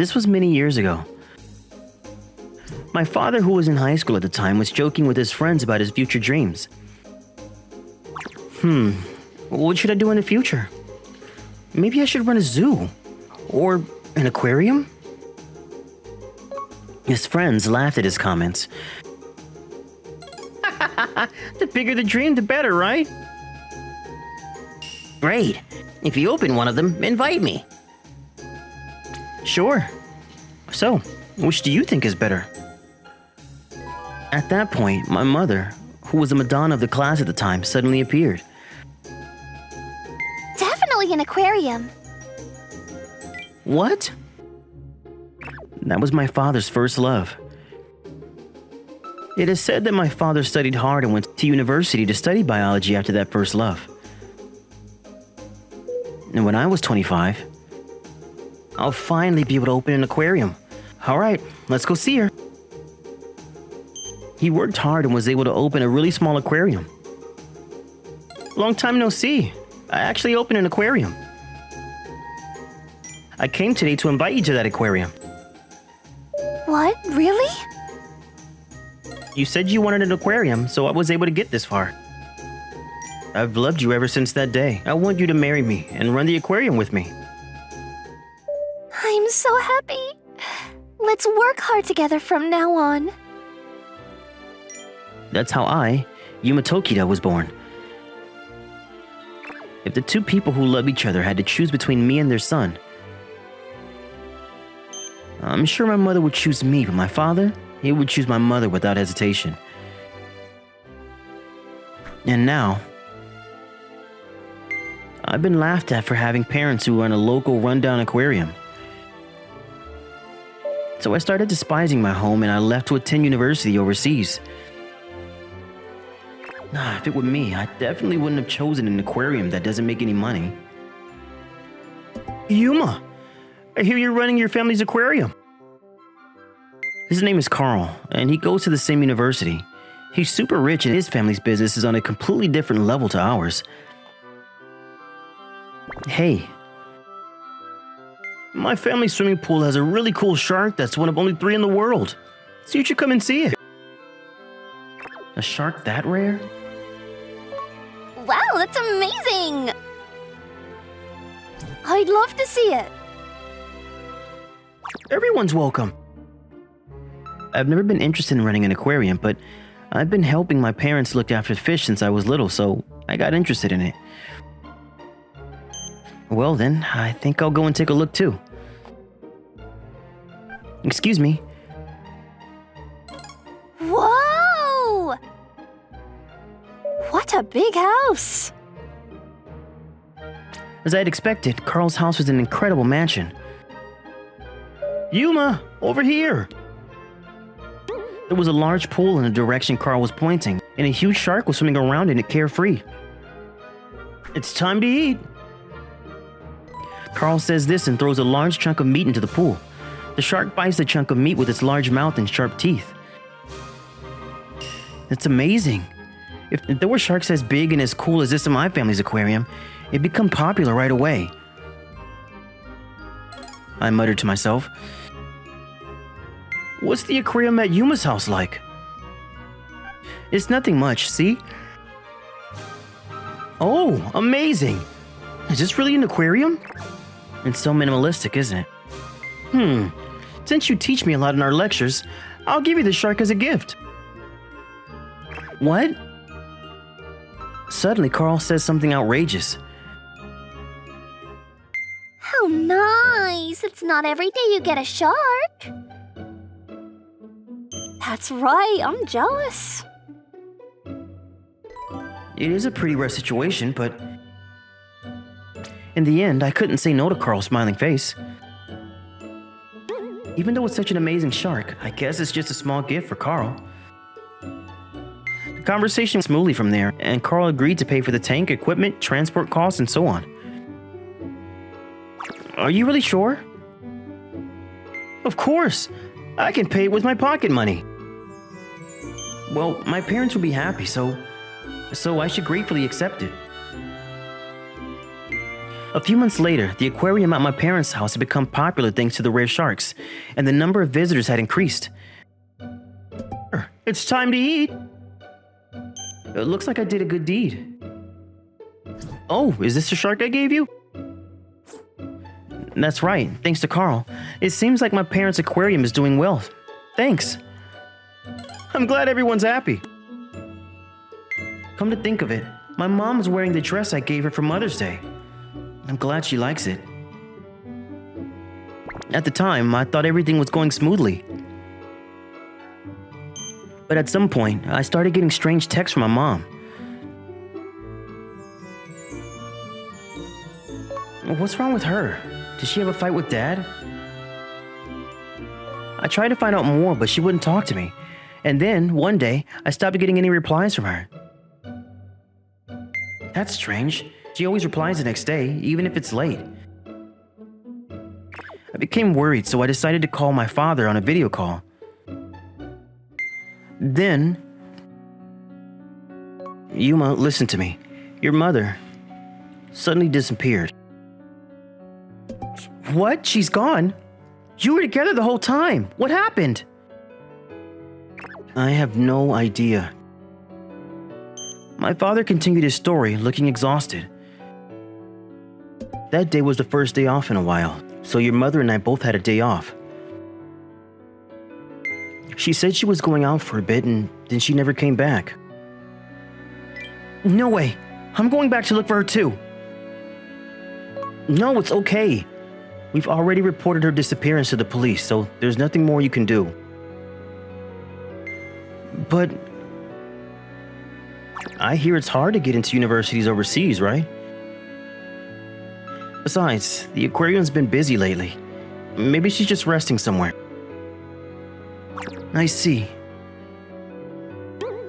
This was many years ago. My father, who was in high school at the time, was joking with his friends about his future dreams. What should I do in the future? Maybe I should run a zoo. Or an aquarium? His friends laughed at his comments. The bigger the dream, the better, right? Great. If you open one of them, invite me. Sure. So, which do you think is better? At that point, my mother, who was the Madonna of the class at the time, suddenly appeared. Definitely an aquarium. What? That was my father's first love. It is said that my father studied hard and went to university to study biology after that first love. And when I was 25, I'll finally be able to open an aquarium. All right, let's go see her. He worked hard and was able to open a really small aquarium. Long time no see. I actually opened an aquarium. I came today to invite you to that aquarium. What? Really? You said you wanted an aquarium, so I was able to get this far. I've loved you ever since that day. I want you to marry me and run the aquarium with me. I'm so happy. Let's work hard together from now on. That's how I, Yuma Tokita, was born. If the two people who love each other had to choose between me and their son, I'm sure my mother would choose me, but my father, he would choose my mother without hesitation. And now, I've been laughed at for having parents who run a local rundown aquarium. So I started despising my home and I left to attend university overseas. If it were me, I definitely wouldn't have chosen an aquarium that doesn't make any money. Yuma, I hear you're running your family's aquarium. His name is Carl, and he goes to the same university. He's super rich and his family's business is on a completely different level to ours. Hey. My family's swimming pool has a really cool shark that's one of only 3 in the world. So you should come and see it. A shark that rare? Wow, that's amazing! I'd love to see it. Everyone's welcome. I've never been interested in running an aquarium, but I've been helping my parents look after fish since I was little, so I got interested in it. Well then, I think I'll go and take a look too. Excuse me. Whoa! What a big house! As I had expected, Carl's house was an incredible mansion. Yuma, over here! There was a large pool in the direction Carl was pointing, and a huge shark was swimming around in it carefree. It's time to eat! Carl says this and throws a large chunk of meat into the pool. The shark bites the chunk of meat with its large mouth and sharp teeth. It's amazing. If there were sharks as big and as cool as this in my family's aquarium, it'd become popular right away. I muttered to myself. What's the aquarium at Yuma's house like? It's nothing much, see? Oh, amazing! Is this really an aquarium? It's so minimalistic, isn't it? Since you teach me a lot in our lectures, I'll give you the shark as a gift. What? Suddenly, Carl says something outrageous. How nice! It's not every day you get a shark. That's right, I'm jealous. It is a pretty rare situation, but in the end, I couldn't say no to Carl's smiling face. Even though it's such an amazing shark, I guess it's just a small gift for Carl. The conversation went smoothly from there, and Carl agreed to pay for the tank, equipment, transport costs, and so on. Are you really sure? Of course! I can pay it with my pocket money. Well, my parents will be happy, so I should gratefully accept it. A few months later, the aquarium at my parents' house had become popular thanks to the rare sharks, and the number of visitors had increased. It's time to eat. It looks like I did a good deed. Oh, is this the shark I gave you? That's right, thanks to Carl. It seems like my parents' aquarium is doing well. Thanks. I'm glad everyone's happy. Come to think of it, my mom's wearing the dress I gave her for Mother's Day. I'm glad she likes it. At the time, I thought everything was going smoothly. But at some point, I started getting strange texts from my mom. What's wrong with her? Did she have a fight with Dad? I tried to find out more, but she wouldn't talk to me. And then, one day, I stopped getting any replies from her. That's strange. She always replies the next day, even if it's late. I became worried, so I decided to call my father on a video call. Then, Yuma, listen to me. Your mother suddenly disappeared. What? She's gone? You were together the whole time. What happened? I have no idea. My father continued his story, looking exhausted. That day was the first day off in a while, so your mother and I both had a day off. She said she was going out for a bit and then she never came back. No way! I'm going back to look for her too. No, it's okay. We've already reported her disappearance to the police, so there's nothing more you can do. But I hear it's hard to get into universities overseas, right? Besides, the aquarium's been busy lately. Maybe she's just resting somewhere. I see.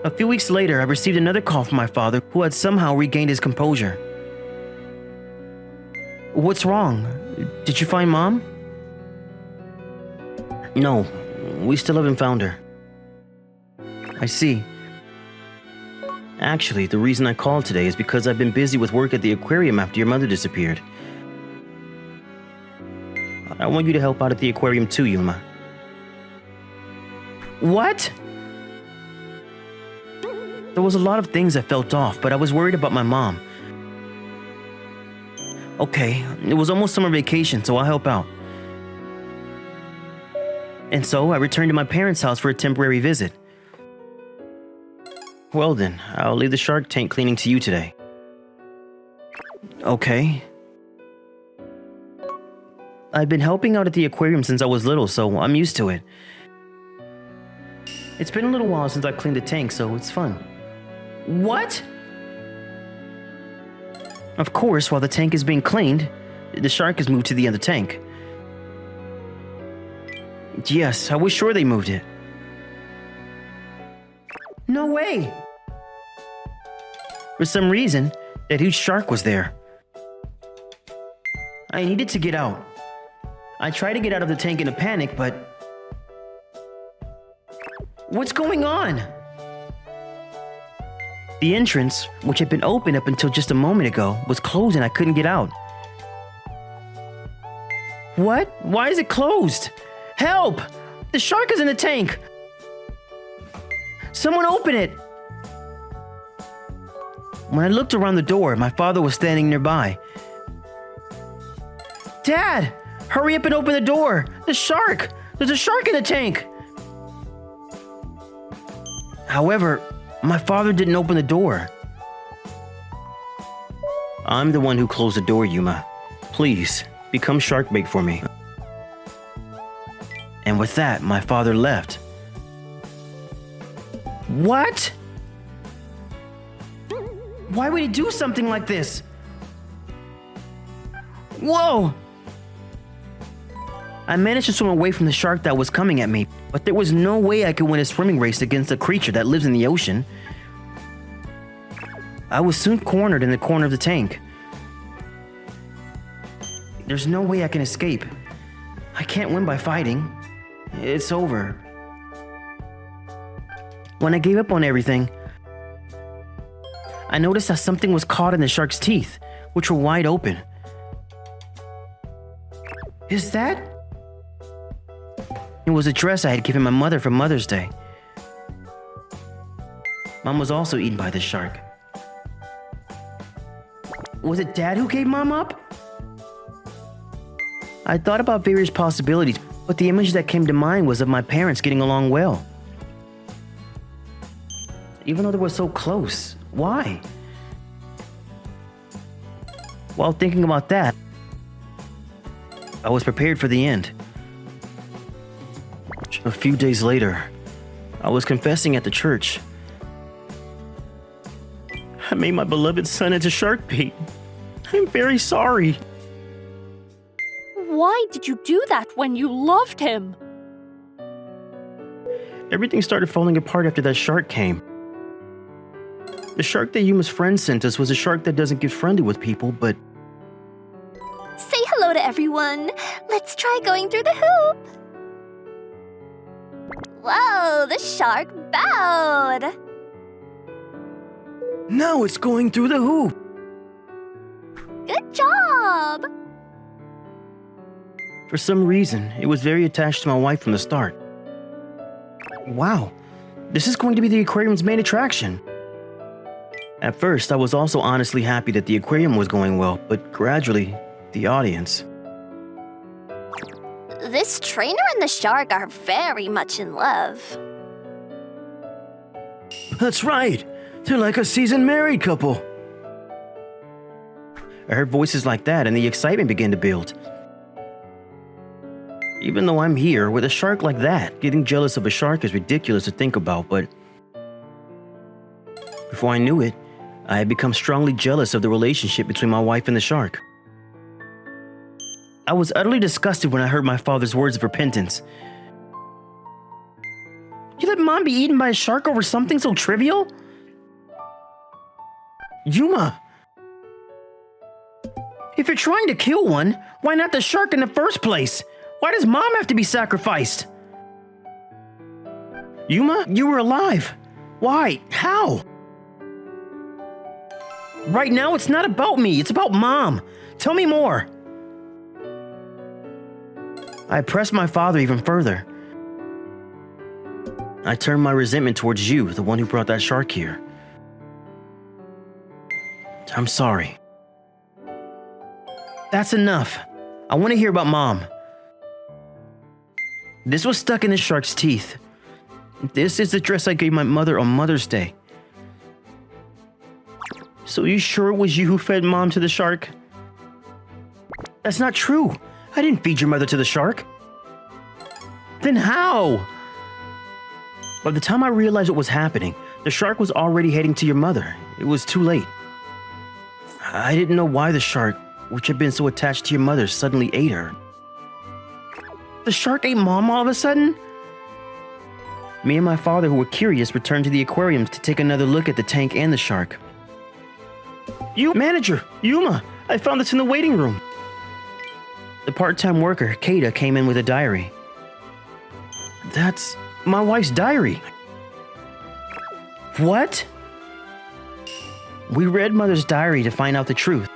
A few weeks later, I received another call from my father, who had somehow regained his composure. What's wrong? Did you find Mom? No, we still haven't found her. I see. Actually, the reason I called today is because I've been busy with work at the aquarium after your mother disappeared. I want you to help out at the aquarium too, Yuma. What? There was a lot of things I felt off, but I was worried about my mom. Okay, it was almost summer vacation, so I'll help out. And so I returned to my parents' house for a temporary visit. Well then, I'll leave the shark tank cleaning to you today. Okay. I've been helping out at the aquarium since I was little, so I'm used to it. It's been a little while since I've cleaned the tank, so it's fun. What? Of course, while the tank is being cleaned, the shark is moved to the other tank. Yes, I was sure they moved it. No way! For some reason, that huge shark was there. I needed to get out. I tried to get out of the tank in a panic, but... What's going on? The entrance, which had been open up until just a moment ago, was closed and I couldn't get out. What? Why is it closed? Help! The shark is in the tank! Someone open it! When I looked around the door, my father was standing nearby. Dad! Hurry up and open the door! The shark! There's a shark in the tank! However, my father didn't open the door. I'm the one who closed the door, Yuma. Please, become shark bait for me. And with that, my father left. What? Why would he do something like this? Whoa! I managed to swim away from the shark that was coming at me, but there was no way I could win a swimming race against a creature that lives in the ocean. I was soon cornered in the corner of the tank. There's no way I can escape. I can't win by fighting. It's over. When I gave up on everything, I noticed that something was caught in the shark's teeth, which were wide open. Is that? It was a dress I had given my mother for Mother's Day. Mom was also eaten by the shark. Was it Dad who gave Mom up? I thought about various possibilities, but the image that came to mind was of my parents getting along well. Even though they were so close, why? While thinking about that, I was prepared for the end. A few days later, I was confessing at the church. I made my beloved son into shark bait. I'm very sorry. Why did you do that when you loved him? Everything started falling apart after that shark came. The shark that Yuma's friend sent us was a shark that doesn't get friendly with people, but Say hello to everyone. Let's try going through the hoop. Whoa, the shark bowed. now it's going through the hoop. Good job. For some reason, it was very attached to my wife from the start. Wow, this is going to be the aquarium's main attraction. At first, I was also honestly happy that the aquarium was going well, but gradually, the audience. This trainer and the shark are very much in love. That's right, they're like a seasoned married couple. I heard voices like that and the excitement began to build. Even though I'm here with a shark like that, getting jealous of a shark is ridiculous to think about, but before I knew it, I had become strongly jealous of the relationship between my wife and the shark. I was utterly disgusted when I heard my father's words of repentance. You let Mom be eaten by a shark over something so trivial? Yuma! If you're trying to kill one, why not the shark in the first place? Why does Mom have to be sacrificed? Yuma, you were alive. Why? How? Right now, it's not about me. It's about Mom. Tell me more. I pressed my father even further. I turned my resentment towards you, the one who brought that shark here. I'm sorry. That's enough. I want to hear about Mom. This was stuck in the shark's teeth. This is the dress I gave my mother on Mother's Day. So you sure it was you who fed Mom to the shark? That's not true. I didn't feed your mother to the shark. Then how? By the time I realized what was happening, the shark was already heading to your mother. It was too late. I didn't know why the shark, which had been so attached to your mother, suddenly ate her. The shark ate Mom all of a sudden? Me and my father, who were curious, returned to the aquarium to take another look at the tank and the shark. You, manager, Yuma, I found this in the waiting room. The part-time worker, Keita, came in with a diary. That's my wife's diary. What? We read Mother's diary to find out the truth.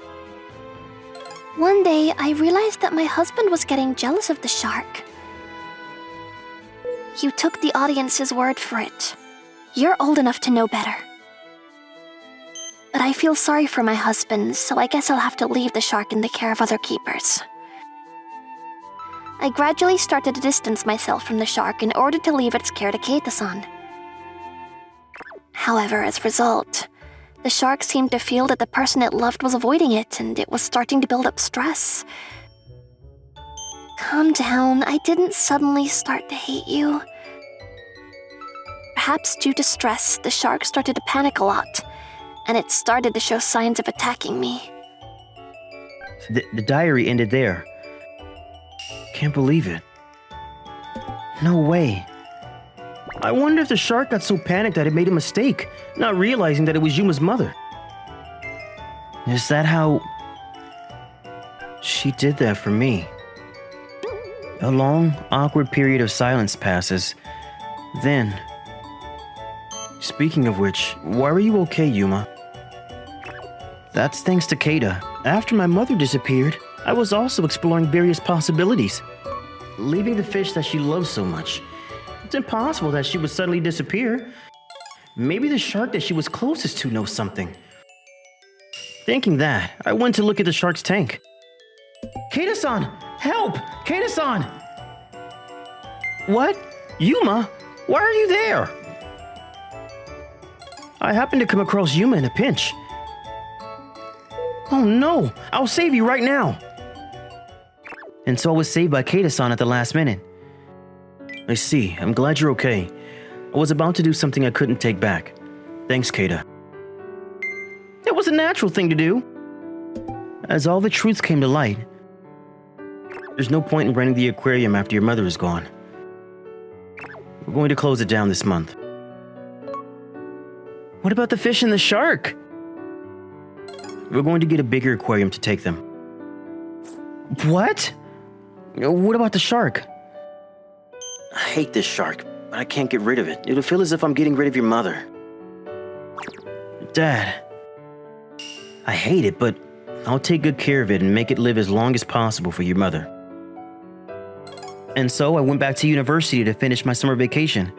One day, I realized that my husband was getting jealous of the shark. You took the audience's word for it. You're old enough to know better. But I feel sorry for my husband, so I guess I'll have to leave the shark in the care of other keepers. I gradually started to distance myself from the shark in order to leave its care to Keita-san. However, as a result, the shark seemed to feel that the person it loved was avoiding it, and it was starting to build up stress. Calm down, I didn't suddenly start to hate you. Perhaps due to stress, the shark started to panic a lot, and it started to show signs of attacking me. The diary ended there. Can't believe it. No way. I wonder if the shark got so panicked that it made a mistake, not realizing that it was Yuma's mother. Is that how she did that for me? A long, awkward period of silence passes. Then, speaking of which, why are you okay, Yuma? That's thanks to Keita. After my mother disappeared, I was also exploring various possibilities. Leaving the fish that she loves so much. It's impossible that she would suddenly disappear. Maybe the shark that she was closest to knows something. Thinking that, I went to look at the shark's tank. Keita-san! Help! Keita-san! What? Yuma? Why are you there? I happened to come across Yuma in a pinch. Oh no! I'll save you right now! And so I was saved by Keita-san at the last minute. I see. I'm glad you're okay. I was about to do something I couldn't take back. Thanks, Keita. It was a natural thing to do. As all the truths came to light, there's no point in renting the aquarium after your mother is gone. We're going to close it down this month. What about the fish and the shark? We're going to get a bigger aquarium to take them. What? What about the shark? I hate this shark, but I can't get rid of it. It'll feel as if I'm getting rid of your mother. Dad. I hate it, but I'll take good care of it and make it live as long as possible for your mother. And so I went back to university to finish my summer vacation.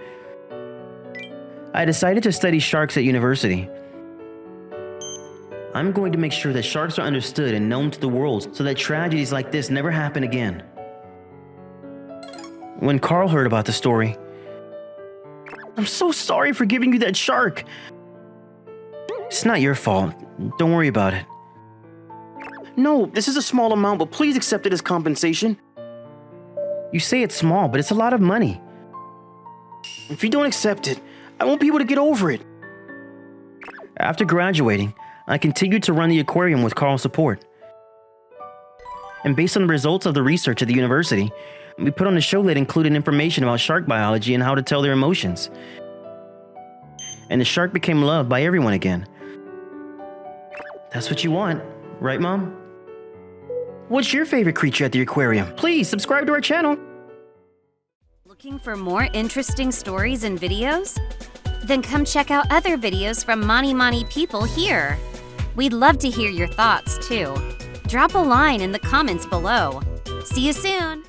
I decided to study sharks at university. I'm going to make sure that sharks are understood and known to the world so that tragedies like this never happen again. When Carl heard about the story, I'm so sorry for giving you that shark. It's not your fault. Don't worry about it. No, this is a small amount, but please accept it as compensation. You say it's small, but it's a lot of money. If you don't accept it, I won't be able to get over it. After graduating, I continued to run the aquarium with Carl's support. And based on the results of the research at the university, we put on a show that included information about shark biology and how to tell their emotions. And the shark became loved by everyone again. That's what you want, right, Mom? What's your favorite creature at the aquarium? Please subscribe to our channel. Looking for more interesting stories and videos? Then come check out other videos from Mani Mani people here. We'd love to hear your thoughts, too. Drop a line in the comments below. See you soon!